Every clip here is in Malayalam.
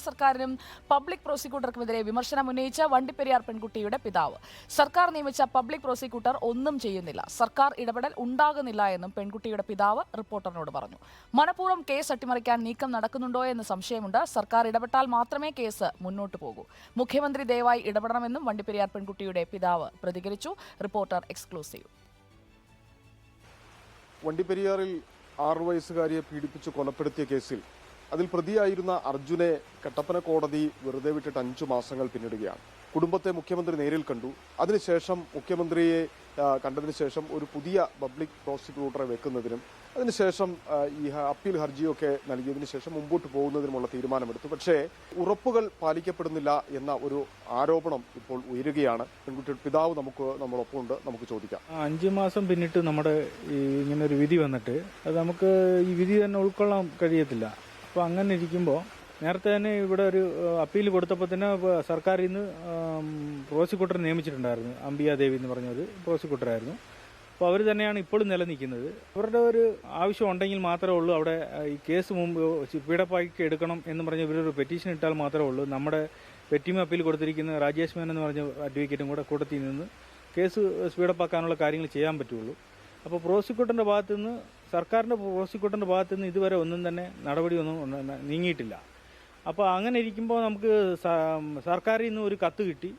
സർക്കാരിനും പബ്ലിക് പ്രോസിക്യൂട്ടർക്കുമെതിരെ വിമർശനം ഉന്നയിച്ച വണ്ടിപ്പെരിയാർ പെൺകുട്ടിയുടെ പിതാവ്. സർക്കാർ നിയമിച്ച പബ്ലിക് പ്രോസിക്യൂട്ടർ ഒന്നും ചെയ്യുന്നില്ല, സർക്കാർ ഇടപെടൽ ഉണ്ടാകുന്നില്ല എന്നും പെൺകുട്ടിയുടെ പിതാവ് റിപ്പോർട്ടറിനോട് പറഞ്ഞു. മനഃപൂർവ്വം കേസ് അട്ടിമറിക്കാൻ നീക്കം നടക്കുന്നുണ്ടോ എന്ന് സംശയമുണ്ട്. സർക്കാർ ഇടപെട്ടാൽ മാത്രമേ കേസ് മുന്നോട്ട് പോകൂ. മുഖ്യമന്ത്രി ദയവായി ഇടപെടണമെന്നും വണ്ടിപ്പെരിയാർ പെൺകുട്ടിയുടെ പിതാവ് പ്രതികരിച്ചു. Reporter exclusive. വണ്ടിപ്പെരിയാറിൽ 6 വയസ്സുകാരിയെ പീഡിപ്പിച്ച് കൊലപ്പെടുത്തിയ കേസിൽ അതിൽ പ്രതിയായിരുന്ന അർജുനെ കട്ടപ്പന കോടതി വെറുതെ വിട്ടിട്ട് 5 മാസങ്ങൾ പിന്നിടുകയാണ്. കുടുംബത്തെ മുഖ്യമന്ത്രി നേരിൽ കണ്ടു. അതിനുശേഷം മുഖ്യമന്ത്രിയെ കണ്ടതിന് ശേഷം ഒരു പുതിയ പബ്ലിക് പ്രോസിക്യൂട്ടറെ വെക്കുന്നതിനും അതിനുശേഷം ഈ അപ്പീൽ ഹർജിയൊക്കെ നൽകിയതിനു ശേഷം മുമ്പോട്ട് പോകുന്നതിനുമുള്ള തീരുമാനമെടുത്തു. പക്ഷേ ഉറപ്പുകൾ പാലിക്കപ്പെടുന്നില്ല എന്ന ഒരു ആരോപണം ഇപ്പോൾ ഉയരുകയാണ്. പെൺകുട്ടിയുടെ പിതാവ് നമ്മളൊപ്പം ഉണ്ട്, നമുക്ക് ചോദിക്കാം. 5 മാസം പിന്നിട്ട് നമ്മുടെ ഇങ്ങനെ ഒരു വിധി വന്നിട്ട് അത് നമുക്ക് ഈ വിധി തന്നെ ഉൾക്കൊള്ളാൻ കഴിയത്തില്ല. അപ്പോൾ അങ്ങനെ ഇരിക്കുമ്പോൾ നേരത്തെ തന്നെ ഇവിടെ ഒരു അപ്പീൽ കൊടുത്തപ്പോൾ തന്നെ സർക്കാരിൽ നിന്ന് പ്രോസിക്യൂട്ടറെ നിയമിച്ചിട്ടുണ്ടായിരുന്നു. അംബിയ ദേവി എന്ന് പറഞ്ഞൊരു പ്രോസിക്യൂട്ടറായിരുന്നു. അപ്പോൾ അവർ തന്നെയാണ് ഇപ്പോഴും നിലനിൽക്കുന്നത്. അവരുടെ ഒരു ആവശ്യം ഉണ്ടെങ്കിൽ മാത്രമേ ഉള്ളൂ അവിടെ ഈ കേസ് മുമ്പ് സ്പീഡപ്പാക്കി എടുക്കണം എന്ന് പറഞ്ഞ് ഇവരൊരു പെറ്റീഷൻ ഇട്ടാൽ മാത്രമേ ഉള്ളൂ നമ്മുടെ പെറ്റിമ അപ്പീൽ കൊടുത്തിരിക്കുന്ന രാജേഷ് മേനൻ എന്ന് പറഞ്ഞ അഡ്വക്കേറ്റും കൂട്ടത്തിൽ നിന്ന് കേസ് സ്പീഡപ്പാക്കാനുള്ള കാര്യങ്ങൾ ചെയ്യാൻ പറ്റുള്ളൂ. അപ്പോൾ പ്രോസിക്യൂട്ടറിൻ്റെ ഭാഗത്തു നിന്ന് സർക്കാരിൻ്റെ പ്രോസിക്യൂട്ടറിൻ്റെ ഭാഗത്തു നിന്ന് ഇതുവരെ ഒന്നും തന്നെ നടപടിയൊന്നും നീങ്ങിയിട്ടില്ല. അപ്പോൾ അങ്ങനെ ഇരിക്കുമ്പോൾ നമുക്ക് സർക്കാരിൽ നിന്ന് ഒരു കത്ത് കിട്ടി,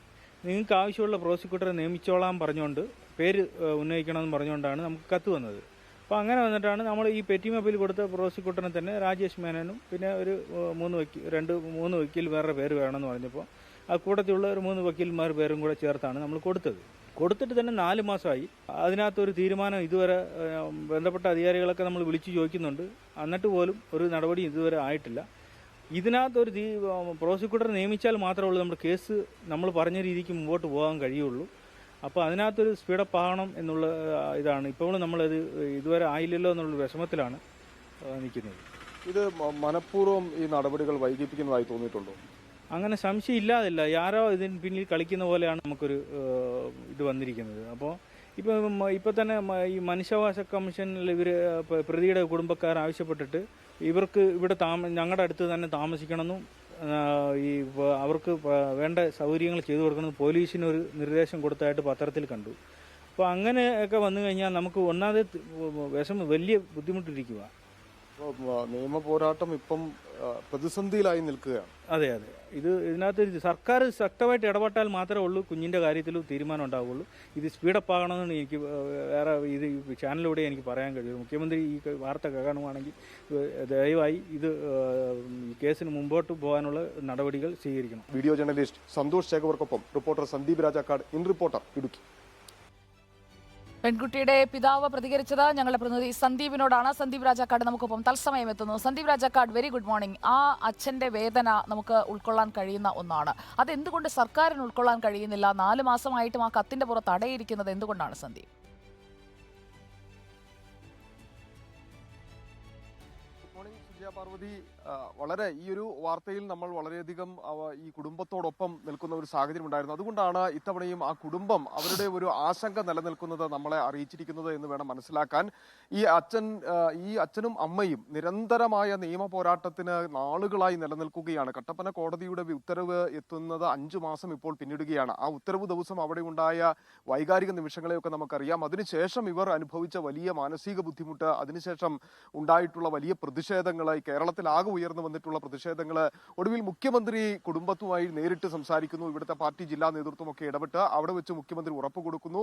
നിങ്ങൾക്ക് ആവശ്യമുള്ള പ്രോസിക്യൂട്ടറെ നിയമിച്ചോളാൻ പറഞ്ഞുകൊണ്ട് പേര് ഉന്നയിക്കണമെന്ന് പറഞ്ഞുകൊണ്ടാണ് നമുക്ക് കത്ത് വന്നത്. അപ്പോൾ അങ്ങനെ വന്നിട്ടാണ് നമ്മൾ ഈ പെറ്റിമ അപ്പീൽ കൊടുത്ത പ്രോസിക്യൂട്ടറിനെ തന്നെ രാജേഷ് മേനനും പിന്നെ ഒരു 3 വക്കീൽ വേറെ പേര് വേണമെന്ന് പറഞ്ഞപ്പോൾ ആ കൂട്ടത്തിലുള്ള ഒരു 3 വക്കീൽമാർ പേരും കൂടെ ചേർത്താണ് നമ്മൾ കൊടുത്തിട്ട് തന്നെ 4 മാസമായി. അതിനകത്തൊരു തീരുമാനം ഇതുവരെ ബന്ധപ്പെട്ട അധികാരികളൊക്കെ നമ്മൾ വിളിച്ചു ചോദിക്കുന്നുണ്ട്. എന്നിട്ട് പോലും ഒരു നടപടി ഇതുവരെ ആയിട്ടില്ല. ഇതിനകത്തൊരു പ്രോസിക്യൂട്ടറെ നിയമിച്ചാൽ മാത്രമേ ഉള്ളൂ നമ്മുടെ കേസ് നമ്മൾ പറഞ്ഞ രീതിക്ക് മുമ്പോട്ട് പോകാൻ കഴിയുള്ളൂ. അപ്പോൾ അതിനകത്തൊരു സ്പീഡപ്പ് ആകണം എന്നുള്ള ഇതാണ്. ഇപ്പോഴും നമ്മളത് ഇതുവരെ ആയില്ലല്ലോ എന്നുള്ള വിഷമത്തിലാണ് നിൽക്കുന്നത്. ഇത് മനഃപൂർവ്വം ഈ നടപടികൾ വൈകിപ്പിക്കുന്നതായി തോന്നിയിട്ടുണ്ടോ? അങ്ങനെ സംശയം ഇല്ലാതില്ല. ആരോ ഇതിന് പിന്നിൽ കളിക്കുന്ന പോലെയാണ് നമുക്കൊരു ഇത് വന്നിരിക്കുന്നത്. അപ്പോൾ ഇപ്പോൾ തന്നെ ഈ മനുഷ്യാവകാശ കമ്മീഷനിൽ ഇവർ പ്രതിയുടെ കുടുംബക്കാർ ആവശ്യപ്പെട്ടിട്ട് ഇവർക്ക് ഇവിടെ ഞങ്ങളുടെ അടുത്ത് തന്നെ താമസിക്കണമെന്നും ഈ അവർക്ക് വേണ്ട സൗകര്യങ്ങൾ ചെയ്തു കൊടുക്കണമെന്ന് പോലീസിനൊരു നിർദ്ദേശം കൊടുത്തതായിട്ട് പത്രത്തിൽ കണ്ടു. അപ്പോൾ അങ്ങനെയൊക്കെ വന്നു കഴിഞ്ഞാൽ നമുക്ക് ഒന്നാമത് വലിയ ബുദ്ധിമുട്ടിരിക്കുക. നിയമ പോരാട്ടം ഇപ്പം പ്രതിസന്ധിയിലായി നിൽക്കുകയാണ്. അതെ. ഇതിനകത്ത് സർക്കാർ ശക്തമായിട്ട് ഇടപെട്ടാൽ മാത്രമേ ഉള്ളൂ കുഞ്ഞിൻ്റെ കാര്യത്തിൽ തീരുമാനം ഉണ്ടാവുകയുള്ളൂ. ഇത് സ്പീഡപ്പ് ആകണമെന്ന് എനിക്ക് വേറെ ഇത് ചാനലിലൂടെ എനിക്ക് പറയാൻ കഴിയും. മുഖ്യമന്ത്രി ഈ വാർത്ത കേൾക്കണമെങ്കിൽ ദയവായി ഇത് കേസിന് മുമ്പോട്ട് പോകാനുള്ള നടപടികൾ സ്വീകരിക്കണം. വീഡിയോ ജേർണലിസ്റ്റ് സന്തോഷ് ശേഖവർക്കൊപ്പം reporter Sandeep Rajakkad, in reporter, Idukki. പെൺകുട്ടിയുടെ പിതാവ് പ്രതികരിച്ചത് ഞങ്ങളുടെ പ്രതിനിധി സന്ദീപിനോടാണ്. സന്ദീപ് രാജാക്കാട് നമുക്കൊപ്പം തത്സമയം എത്തുന്നു. Sandeep Rajakkad, very good morning. ആ അച്ഛന്റെ വേദന നമുക്ക് ഉൾക്കൊള്ളാൻ കഴിയുന്ന ഒന്നാണ്. അതെന്തുകൊണ്ട് സർക്കാരിന് ഉൾക്കൊള്ളാൻ കഴിയുന്നില്ല? 4 മാസമായിട്ടും ആ കത്തിന്റെ പുറത്ത് അടയിരിക്കുന്നത് എന്തുകൊണ്ടാണ് സന്ദീപ്? പാർവതി, വളരെ ഈ ഒരു വാർത്തയിൽ നമ്മൾ വളരെയധികം ഈ കുടുംബത്തോടൊപ്പം നിൽക്കുന്ന ഒരു സാഹചര്യം ഉണ്ടായിരുന്നു. അതുകൊണ്ടാണ് ഇത്തവണയും ആ കുടുംബം അവരുടെ ഒരു ആശങ്ക നിലനിൽക്കുന്നത് നമ്മളെ അറിയിച്ചിരിക്കുന്നത് എന്ന് വേണം മനസ്സിലാക്കാൻ. ഈ അച്ഛനും അമ്മയും നിരന്തരമായ നിയമ പോരാട്ടത്തിന് നാളുകളായി നിലനിൽക്കുകയാണ്. കട്ടപ്പന കോടതിയുടെ ഉത്തരവ് എത്തുന്നത് 5 മാസം ഇപ്പോൾ പിന്നിടുകയാണ്. ആ ഉത്തരവ് ദിവസം അവിടെ ഉണ്ടായ വൈകാരിക നിമിഷങ്ങളെയൊക്കെ നമുക്കറിയാം. അതിനുശേഷം ഇവർ അനുഭവിച്ച വലിയ മാനസിക ബുദ്ധിമുട്ട്, അതിനുശേഷം ഉണ്ടായിട്ടുള്ള വലിയ പ്രതിഷേധങ്ങൾ, കേരളത്തിലാകെ ഉയർന്നു വന്നിട്ടുള്ള പ്രതിഷേധങ്ങൾ, ഒടുവിൽ മുഖ്യമന്ത്രി കുടുംബത്തുമായി നേരിട്ട് സംസാരിക്കുന്നു. ഇവിടുത്തെ പാർട്ടി ജില്ലാ നേതൃത്വമൊക്കെ ഇടപെട്ട് അവിടെ വെച്ച് മുഖ്യമന്ത്രി ഉറപ്പ് കൊടുക്കുന്നു.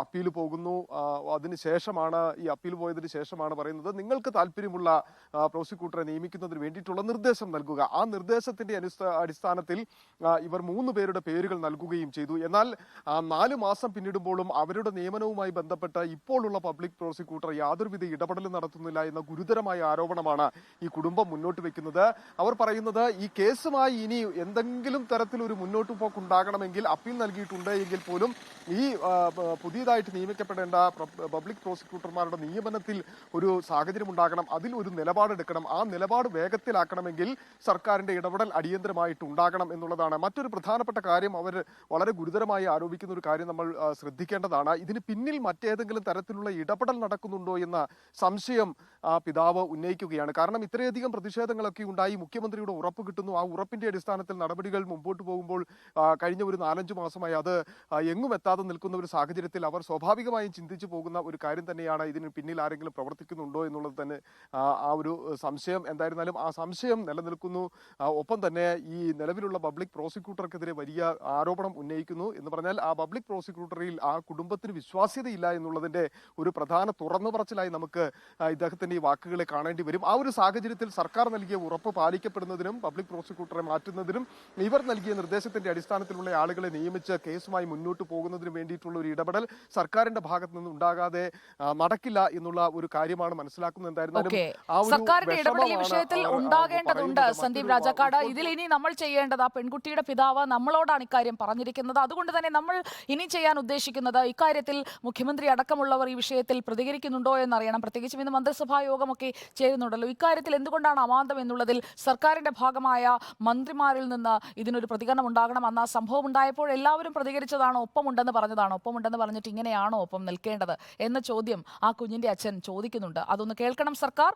അപ്പീൽ പോകുന്നു. ഈ അപ്പീൽ പോയതിനു ശേഷമാണ് പറയുന്നത് നിങ്ങൾക്ക് താല്പര്യമുള്ള പ്രോസിക്യൂട്ടറെ നിയമിക്കുന്നതിന് വേണ്ടിയിട്ടുള്ള നിർദ്ദേശം നൽകുക. ആ നിർദ്ദേശത്തിന്റെ അടിസ്ഥാനത്തിൽ ഇവർ 3 പേരുടെ പേരുകൾ നൽകുകയും ചെയ്തു. എന്നാൽ 4 മാസം പിന്നിടുമ്പോഴും അവരുടെ നിയമനവുമായി ബന്ധപ്പെട്ട് ഇപ്പോഴുള്ള പബ്ലിക് പ്രോസിക്യൂട്ടർ യാതൊരുവിധ ഇടപെടലും നടത്തുന്നില്ല എന്ന ഗുരുതരമായ ആരോപണമാണ് ഈ കുടുംബം മുന്നോട്ട് വെക്കുന്നത്. അവർ പറയുന്നത് ഈ കേസുമായി ഇനി എന്തെങ്കിലും തരത്തിലൊരു മുന്നോട്ട് പോക്കുണ്ടാകണമെങ്കിൽ അപ്പീൽ നൽകിയിട്ടുണ്ട് എങ്കിൽ പോലും ഈ പുതിയതായിട്ട് നിയമിക്കപ്പെടേണ്ട പബ്ലിക് പ്രോസിക്യൂട്ടർമാരുടെ നിയമനത്തിൽ ഒരു സാഹചര്യം ഉണ്ടാകണം, അതിൽ ഒരു നിലപാടെടുക്കണം. ആ നിലപാട് വേഗത്തിലാക്കണമെങ്കിൽ സർക്കാരിന്റെ ഇടപെടൽ അടിയന്തരമായിട്ട് ഉണ്ടാകണം എന്നുള്ളതാണ്. മറ്റൊരു പ്രധാനപ്പെട്ട കാര്യം അവർ വളരെ ഗുരുതരമായി ആരോപിക്കുന്ന ഒരു കാര്യം നമ്മൾ ശ്രദ്ധിക്കേണ്ടതാണ്. ഇതിന് പിന്നിൽ മറ്റേതെങ്കിലും തരത്തിലുള്ള ഇടപെടൽ നടക്കുന്നുണ്ടോ എന്ന സംശയം പിതാവ് ഉന്നയിക്കുകയാണ്. കാരണം ഇത്രയധികം പ്രതിഷേധങ്ങളൊക്കെ ഉണ്ടായി. മുഖ്യമന്ത്രിയുടെ ഉറപ്പ് കിട്ടുന്നു. ആ ഉറപ്പിന്റെ അടിസ്ഥാനത്തിൽ നടപടികൾ മുമ്പോട്ട് പോകുമ്പോൾ കഴിഞ്ഞ ഒരു 4-5 മാസമായി അത് എങ്ങും എത്താതെ നിൽക്കുന്ന ഒരു സാഹചര്യത്തിൽ അവർ സ്വാഭാവികമായും ചിന്തിച്ചു പോകുന്ന ഒരു കാര്യം തന്നെയാണ് ഇതിന് പിന്നിൽ ആരെങ്കിലും പ്രവർത്തിക്കുന്നുണ്ടോ എന്നുള്ളത് തന്നെ ആ ഒരു സംശയം. എന്തായിരുന്നാലും ആ സംശയം നിലനിൽക്കുന്നു. ഒപ്പം തന്നെ ഈ നിലവിലുള്ള പബ്ലിക് പ്രോസിക്യൂട്ടർക്കെതിരെ വലിയ ആരോപണം ഉന്നയിക്കുന്നു. എന്ന് പറഞ്ഞാൽ ആ പബ്ലിക് പ്രോസിക്യൂട്ടറിൽ ആ കുടുംബത്തിന് വിശ്വാസ്യതയില്ല എന്നുള്ളതിന്റെ ഒരു പ്രധാന തുറന്നു പറച്ചിലായി നമുക്ക് ഇദ്ദേഹത്തിന്റെ ഈ വാക്കുകളെ കാണേണ്ടി വരും. ആ ഒരു സാഹചര്യത്തിൽ സർക്കാർ നൽകിയ ഉറപ്പ് പാലിക്കപ്പെടുന്നതിനും പബ്ലിക് പ്രോസിക്യൂട്ടറെ മാറ്റുന്നതിനും ഇവർ നൽകിയ നിർദ്ദേശത്തിന്റെ അടിസ്ഥാനത്തിലുള്ള ആളുകളെ നിയമിച്ച് കേസുമായി മുന്നോട്ട് പോകുന്നതിന് വേണ്ടിയിട്ടുള്ള ഒരു ഇടപെടൽ സർക്കാരിന്റെ ഭാഗത്ത് നിന്ന് ഉണ്ടാകാതെ നടക്കില്ല എന്നുള്ള ഒരു കാര്യമാണ് മനസ്സിലാക്കുന്നത്. എന്തായിരുന്നാലും സർക്കാരിന്റെ ഇടപെടൽ ഈ വിഷയത്തിൽ ഉണ്ടാകേണ്ടതുണ്ട്. സന്ദീപ് രാജാക്കാട്, ഇതിൽ ഇനി നമ്മൾ ചെയ്യേണ്ടത്, ആ പെൺകുട്ടിയുടെ പിതാവ് നമ്മളോടാണ് ഇക്കാര്യം പറഞ്ഞിരിക്കുന്നത്. അതുകൊണ്ട് തന്നെ നമ്മൾ ഇനി ചെയ്യാൻ ഉദ്ദേശിക്കുന്നത് ഇക്കാര്യത്തിൽ മുഖ്യമന്ത്രി അടക്കമുള്ളവർ ഈ വിഷയത്തിൽ പ്രതികരിക്കുന്നുണ്ടോ എന്നറിയണം. പ്രത്യേകിച്ചും ഇന്ന് മന്ത്രിസഭാ യോഗമൊക്കെ ചേരുന്നുണ്ടല്ലോ. ഇക്കാര്യത്തിൽ എന്തുകൊണ്ടാണ് അമാന്തം എന്നുള്ളതിൽ സർക്കാരിന്റെ ഭാഗമായ മന്ത്രിമാരിൽ നിന്ന് ഇതിനൊരു പ്രതികരണം ഉണ്ടാകണം. അന്ന് ആ സംഭവം ഉണ്ടായപ്പോൾ എല്ലാവരും പ്രതികരിച്ചതാണോ, ഒപ്പമുണ്ടെന്ന് പറഞ്ഞതാണോ, ഒപ്പമുണ്ടെന്ന് പറഞ്ഞിട്ട് ഇങ്ങനെയാണോ ഒപ്പം നിൽക്കേണ്ടത് എന്ന ചോദ്യം ആ കുഞ്ഞിന്റെ അച്ഛൻ ചോദിക്കുന്നുണ്ട്. അതൊന്ന് കേൾക്കണം സർക്കാർ.